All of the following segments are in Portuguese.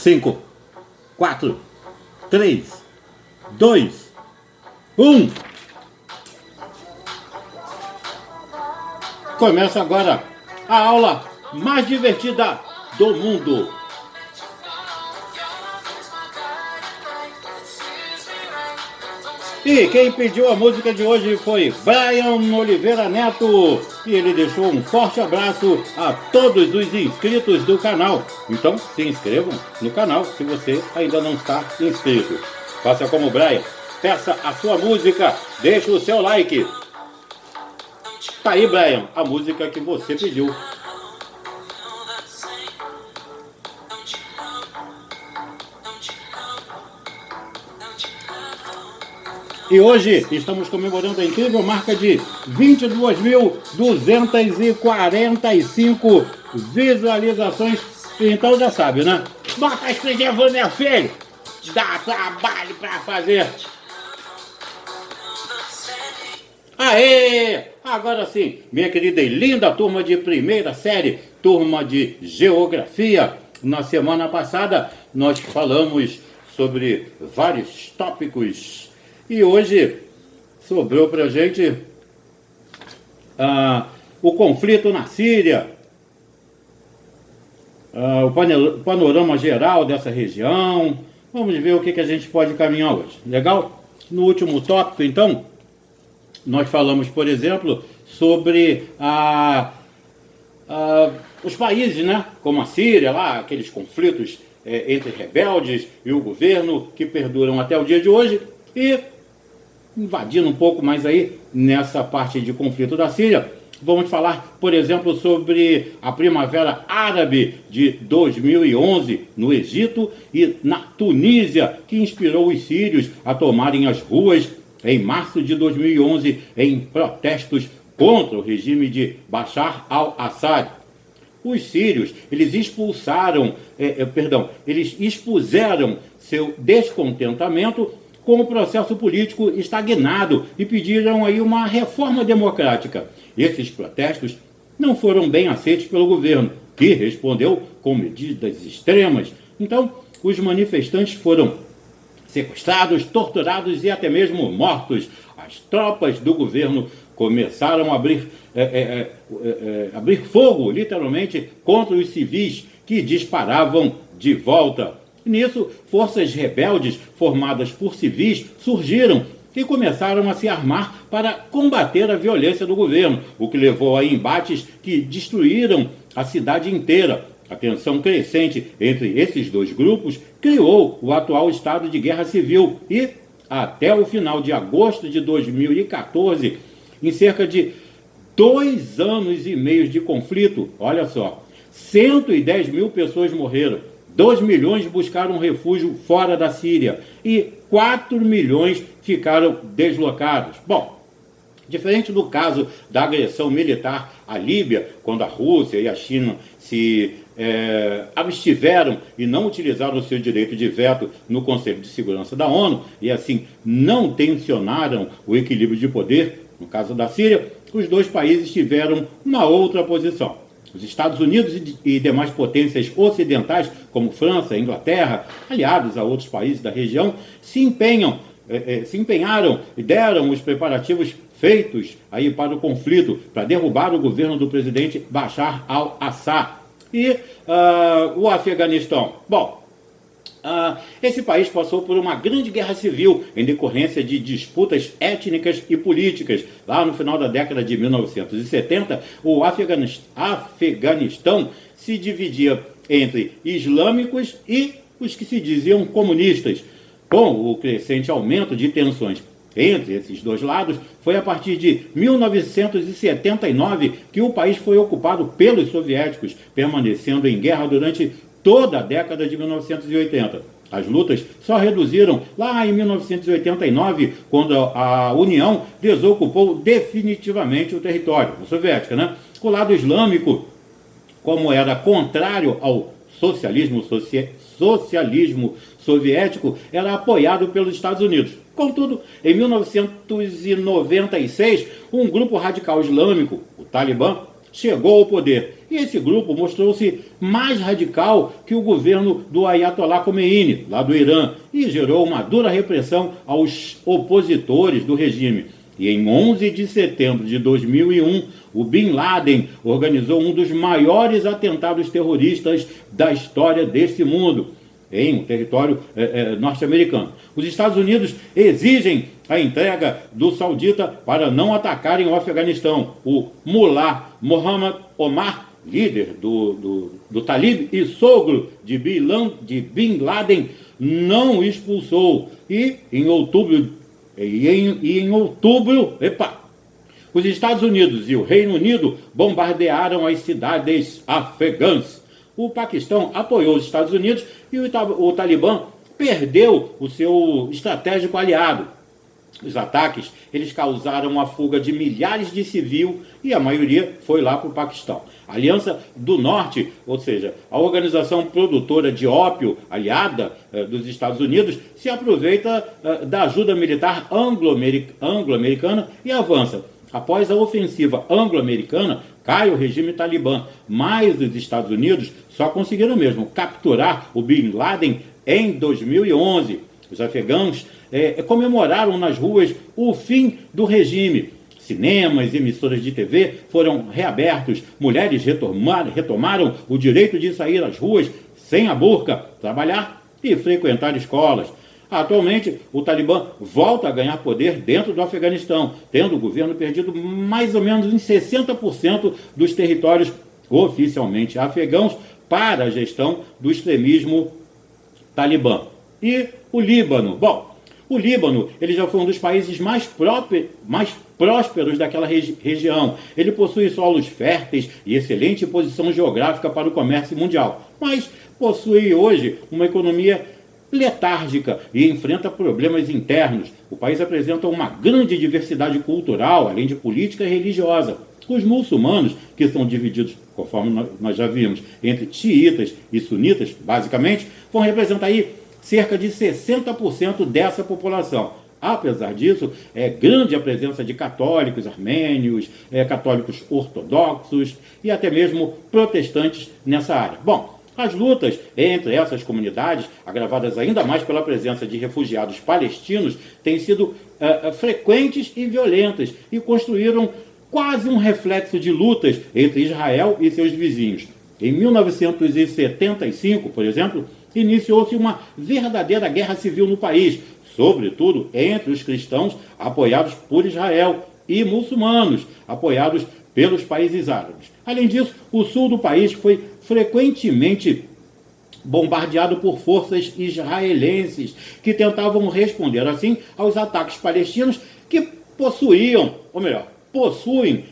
5, 4, 3, 2, 1. Começa agora a aula mais divertida do mundo. E quem pediu a música de hoje foi Brian Oliveira Neto. E ele deixou um forte abraço a todos os inscritos do canal. Então se inscrevam no canal se você ainda não está inscrito. Faça como o Brian, peça a sua música, deixe o seu like. Tá aí, Brian, a música que você pediu. E hoje estamos comemorando a incrível marca de 22.245 visualizações. Então já sabe, né? Bota exclusivo, meu filho! Dá trabalho pra fazer! Aê! Agora sim, minha querida e linda turma de primeira série, turma de Geografia. Na semana passada nós falamos sobre vários tópicos. E hoje sobrou para a gente o conflito na Síria, o panorama geral dessa região. Vamos ver o que a gente pode caminhar hoje. Legal? No último tópico, então, nós falamos, por exemplo, sobre os países, né? Como a Síria, lá, aqueles conflitos entre rebeldes e o governo que perduram até o dia de hoje. E invadindo um pouco mais aí nessa parte de conflito da Síria, vamos falar, por exemplo, sobre a Primavera Árabe de 2011 no Egito e na Tunísia, que inspirou os sírios a tomarem as ruas em março de 2011 em protestos contra o regime de Bashar al-Assad. Os sírios, eles expuseram seu descontentamento com o processo político estagnado e pediram aí uma reforma democrática. Esses protestos não foram bem aceitos pelo governo, que respondeu com medidas extremas. Então, os manifestantes foram sequestrados, torturados e até mesmo mortos. As tropas do governo começaram a abrir fogo, literalmente, contra os civis que disparavam de volta. Nisso, forças rebeldes formadas por civis surgiram e começaram a se armar para combater a violência do governo, o que levou a embates que destruíram a cidade inteira. A tensão crescente entre esses dois grupos criou o atual estado de guerra civil e, até o final de agosto de 2014, em cerca de 2 anos e meio de conflito, olha só, 110 mil pessoas morreram. 2 milhões buscaram refúgio fora da Síria e 4 milhões ficaram deslocados. Bom, diferente do caso da agressão militar à Líbia, quando a Rússia e a China se abstiveram e não utilizaram o seu direito de veto no Conselho de Segurança da ONU e assim não tensionaram o equilíbrio de poder, no caso da Síria, os dois países tiveram uma outra posição. Os Estados Unidos e demais potências ocidentais, como França e Inglaterra, aliados a outros países da região, se empenharam e deram os preparativos feitos aí para o conflito, para derrubar o governo do presidente Bashar al-Assad. E o Afeganistão? Bom, esse país passou por uma grande guerra civil em decorrência de disputas étnicas e políticas. Lá no final da década de 1970, o Afeganistão se dividia entre islâmicos e os que se diziam comunistas. Com o crescente aumento de tensões entre esses dois lados, foi a partir de 1979 que o país foi ocupado pelos soviéticos, permanecendo em guerra durante toda a década de 1980. As lutas só reduziram lá em 1989, quando a União desocupou definitivamente o território, a soviética, né? O lado islâmico, como era contrário ao socialismo soviético, era apoiado pelos Estados Unidos. Contudo, em 1996, um grupo radical islâmico, o Talibã, chegou ao poder. E esse grupo mostrou-se mais radical que o governo do Ayatollah Khomeini, lá do Irã, e gerou uma dura repressão aos opositores do regime. E em 11 de setembro de 2001, o Bin Laden organizou um dos maiores atentados terroristas da história desse mundo, em um território norte-americano. Os Estados Unidos exigem a entrega do saudita para não atacarem o Afeganistão. O Mullah Mohammad Omar, líder do Talib e sogro de Bin Laden, não o expulsou. E em outubro, os Estados Unidos e o Reino Unido bombardearam as cidades afegãs. O Paquistão apoiou os Estados Unidos e o Talibã perdeu o seu estratégico aliado. Os ataques, eles causaram a fuga de milhares de civis e a maioria foi lá para o Paquistão. A Aliança do Norte, ou seja, a organização produtora de ópio aliada dos Estados Unidos, se aproveita da ajuda militar anglo-americana e avança. Após a ofensiva anglo-americana, cai o regime talibã, mas os Estados Unidos só conseguiram mesmo capturar o Bin Laden em 2011. Os afegãos comemoraram nas ruas o fim do regime. Cinemas e emissoras de TV foram reabertos. Mulheres retomaram o direito de sair às ruas sem a burca, trabalhar e frequentar escolas. Atualmente, o Talibã volta a ganhar poder dentro do Afeganistão, tendo o governo perdido mais ou menos em 60% dos territórios oficialmente afegãos para a gestão do extremismo talibã. E o Líbano? Bom, o Líbano ele já foi um dos países mais prósperos daquela região. Ele possui solos férteis e excelente posição geográfica para o comércio mundial, mas possui hoje uma economia letárgica e enfrenta problemas internos. O país apresenta uma grande diversidade cultural, além de política e religiosa. Os muçulmanos, que são divididos, conforme nós já vimos, entre xiitas e sunitas, basicamente, vão representar aí cerca de 60% dessa população. Apesar disso, é grande a presença de católicos armênios, católicos ortodoxos e até mesmo protestantes nessa área. Bom, as lutas entre essas comunidades, agravadas ainda mais pela presença de refugiados palestinos, têm sido frequentes e violentas e construíram quase um reflexo de lutas entre Israel e seus vizinhos. Em 1975, por exemplo, iniciou-se uma verdadeira guerra civil no país, sobretudo entre os cristãos apoiados por Israel e muçulmanos apoiados pelos países árabes. Além disso, o sul do país foi frequentemente bombardeado por forças israelenses que tentavam responder assim aos ataques palestinos que possuem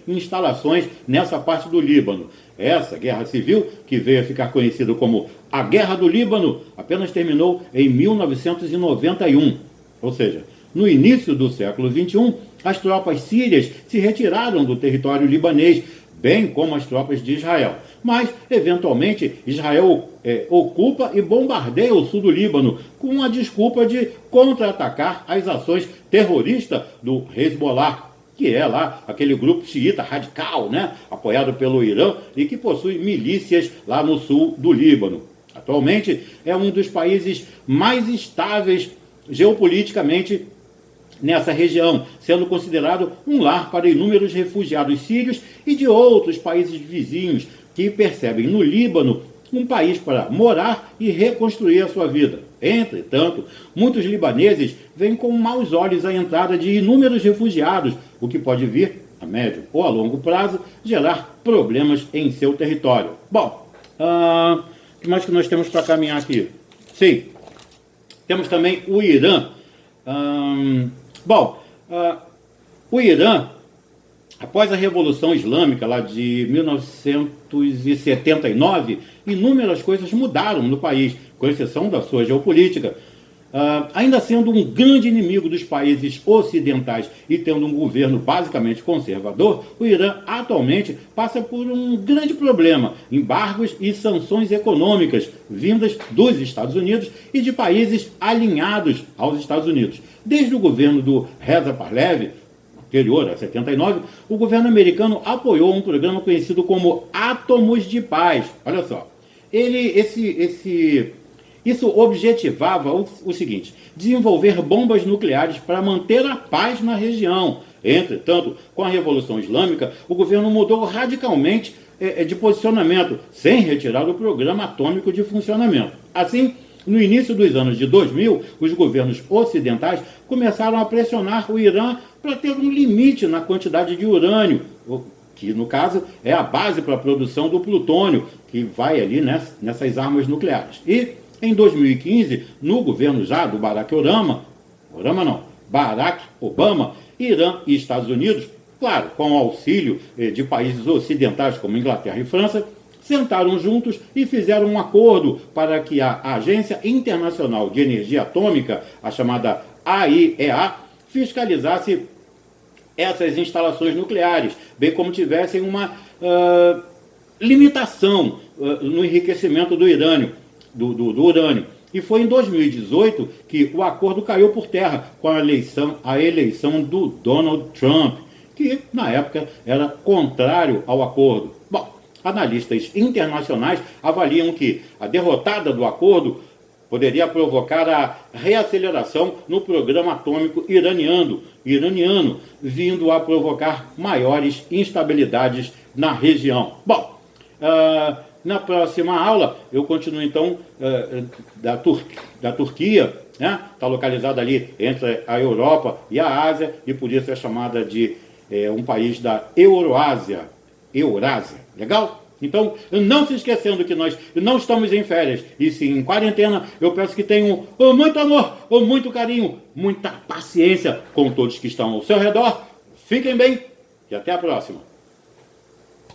instalações nessa parte do Líbano. Essa guerra civil, que veio a ficar conhecida como a Guerra do Líbano, apenas terminou em 1991. Ou seja, no início do século XXI, as tropas sírias se retiraram do território libanês, bem como as tropas de Israel. Mas, eventualmente, Israel ocupa e bombardeia o sul do Líbano com a desculpa de contra-atacar as ações terroristas do Hezbollah, que é lá aquele grupo xiita radical, né, apoiado pelo Irã e que possui milícias lá no sul do Líbano. Atualmente, é um dos países mais estáveis geopoliticamente nessa região, sendo considerado um lar para inúmeros refugiados sírios e de outros países vizinhos que percebem no Líbano um país para morar e reconstruir a sua vida. Entretanto, muitos libaneses veem com maus olhos a entrada de inúmeros refugiados, o que pode vir, a médio ou a longo prazo, gerar problemas em seu território. Bom, o que mais que nós temos para caminhar aqui? Sim, temos também o Irã. O Irã, após a Revolução Islâmica lá de 1979, inúmeras coisas mudaram no país, com exceção da sua geopolítica. Ainda sendo um grande inimigo dos países ocidentais e tendo um governo basicamente conservador, o Irã atualmente passa por um grande problema: embargos e sanções econômicas vindas dos Estados Unidos e de países alinhados aos Estados Unidos. Desde o governo do Reza Pahlavi, anterior, a 79, o governo americano apoiou um programa conhecido como Átomos de Paz. Olha só, isso objetivava o seguinte: desenvolver bombas nucleares para manter a paz na região. Entretanto, com a Revolução Islâmica, o governo mudou radicalmente de posicionamento, sem retirar o programa atômico de funcionamento. Assim, no início dos anos de 2000, os governos ocidentais começaram a pressionar o Irã para ter um limite na quantidade de urânio, que no caso é a base para a produção do plutônio, que vai ali nessas armas nucleares. E em 2015, no governo já do Barack Obama, Irã e Estados Unidos, claro, com o auxílio de países ocidentais como Inglaterra e França, sentaram juntos e fizeram um acordo para que a Agência Internacional de Energia Atômica, a chamada AIEA, fiscalizasse essas instalações nucleares, bem como tivessem uma limitação no enriquecimento do urânio. E foi em 2018 que o acordo caiu por terra com a eleição do Donald Trump, que na época era contrário ao acordo. Bom, analistas internacionais avaliam que a derrotada do acordo poderia provocar a reaceleração no programa atômico iraniano, vindo a provocar maiores instabilidades na região. Bom, na próxima aula eu continuo então da Turquia, né? Está localizada ali entre a Europa e a Ásia, e por isso é chamada de um país da Eurásia. Legal? Então, não se esquecendo que nós não estamos em férias, e sim em quarentena, eu peço que tenham muito amor, muito carinho, muita paciência com todos que estão ao seu redor. Fiquem bem e até a próxima.